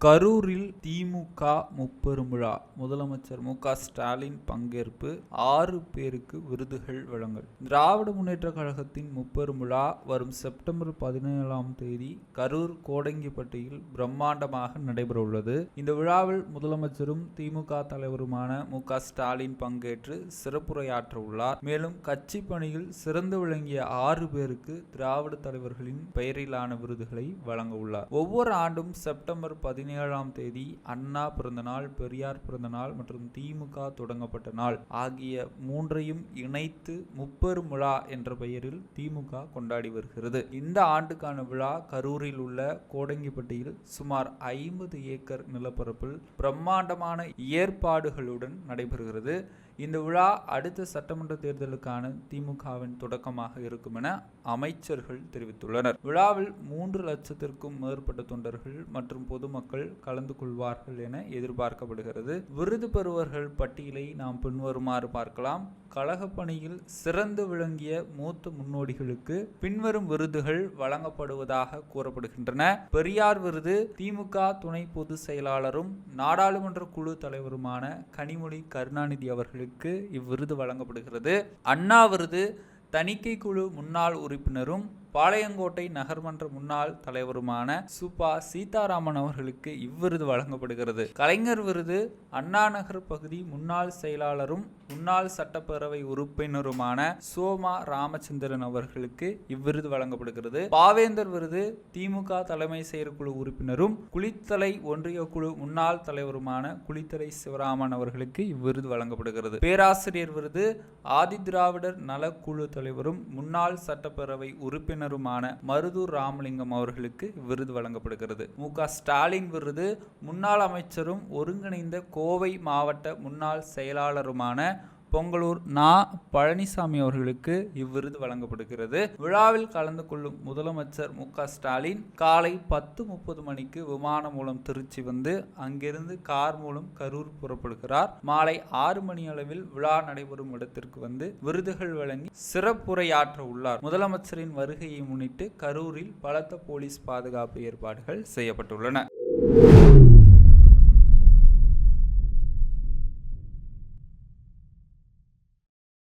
கரூரில் திமுக முப்பெரும் விழா. முதலமைச்சர் மு.க. ஸ்டாலின் பங்கேற்பு. 6 பேருக்கு விருதுகள் வழங்கல். திராவிட முன்னேற்ற கழகத்தின் முப்பெரும் விழா வரும் செப்டம்பர் 17ஆம் தேதி கரூர் கோடங்கிப்பட்டியில் பிரம்மாண்டமாக நடைபெற உள்ளது. இந்த விழாவில் முதலமைச்சரும் திமுக தலைவருமான மு.க. ஸ்டாலின் பங்கேற்று சிறப்புரையாற்ற உள்ளார். மேலும் கட்சி பணியில் சிறந்து விளங்கிய 6 பேருக்கு திராவிட தலைவர்களின் பெயரிலான விருதுகளை வழங்க உள்ளார். ஒவ்வொரு ஆண்டும் செப்டம்பர் 17ஆம் தேதி அண்ணா பிறந்த நாள், பெரியார் பிறந்த நாள் மற்றும் திமுக தொடங்கப்பட்ட நாள் ஆகிய 3ஐயும் இணைத்து முப்பெரும் விழா என்ற பெயரில் திமுக கொண்டாடி வருகிறது. இந்த ஆண்டுக்கான விழா கரூரில் உள்ள கோடங்கிப்பட்டியில் சுமார் 50 ஏக்கர் நிலப்பரப்பில் பிரம்மாண்டமான ஏற்பாடுகளுடன் நடைபெறுகிறது. இந்த விழா அடுத்த சட்டமன்ற தேர்தலுக்கான திமுகவின் தொடக்கமாக இருக்கும் என அமைச்சர்கள் தெரிவித்துள்ளனர். விழாவில் 3 லட்சத்திற்கும் மேற்பட்ட தொண்டர்கள் மற்றும் பொதுமக்கள் கலந்து கொள்வார்கள் என எதிர்பார்க்கப்படுகிறது. விருது பெறுவர்கள் பட்டியலை நாம் பின்வருமாறு பார்க்கலாம். கழக பணியில் சிறந்து விளங்கிய மூத்த முன்னோடிகளுக்கு பின்வரும் விருதுகள் வழங்கப்படுவதாக கூறப்படுகின்றன. பெரியார் விருது திமுக துணை பொதுச் செயலாளரும் நாடாளுமன்ற குழு தலைவருமான கனிமொழி கருணாநிதி அவர்களுக்கு இவ்விருது வழங்கப்படுகிறது. அண்ணா விருது தணிக்கை குழு முன்னாள் உறுப்பினரும் பாளையங்கோட்டை நகர்மன்ற முன்னாள் தலைவருமான சுபா சீதாராமன் அவர்களுக்கு இவ்விருது வழங்கப்படுகிறது. கலைஞர் விருது அண்ணா நகர் பகுதி முன்னாள் செயலாளரும் முன்னாள் சட்டப்பேரவை உறுப்பினருமான சோமா ராமச்சந்திரன் அவர்களுக்கு இவ்விருது வழங்கப்படுகிறது. பாவேந்தர் விருது திமுக தலைமை செயற்குழு உறுப்பினரும் குளித்தலை ஒன்றிய குழு முன்னாள் தலைவருமான குளித்தலை சிவராமன் அவர்களுக்கு இவ்விருது வழங்கப்படுகிறது. பேராசிரியர் விருது ஆதிதிராவிடர் நலக்குழு தலைவரும் முன்னாள் சட்டப்பேரவை உறுப்பினர் மருதூர் ராமலிங்கம் அவர்களுக்கு விருது வழங்கப்படுகிறது. மு.க. ஸ்டாலின் விருது முன்னாள் அமைச்சரும் ஒருங்கிணைந்த கோவை மாவட்ட முன்னாள் செயலாளருமான பொங்கலூர் நா. பழனிசாமி அவர்களுக்கு இவ்விருது வழங்கப்படுகிறது. விழாவில் கலந்து கொள்ளும் முதலமைச்சர் மு.க. ஸ்டாலின் காலை 10:30 மணிக்கு விமானம் மூலம் திருச்சி வந்து அங்கிருந்து கார் மூலம் கரூர் புறப்படுகிறார். மாலை 6 மணி அளவில் விழா நடைபெறும் இடத்திற்கு வந்து விருதுகள் வழங்கி சிறப்புரையாற்ற உள்ளார். முதலமைச்சரின் வருகையை முன்னிட்டு கரூரில் பலத்த போலீஸ் பாதுகாப்பு ஏற்பாடுகள் செய்யப்பட்டுள்ளன.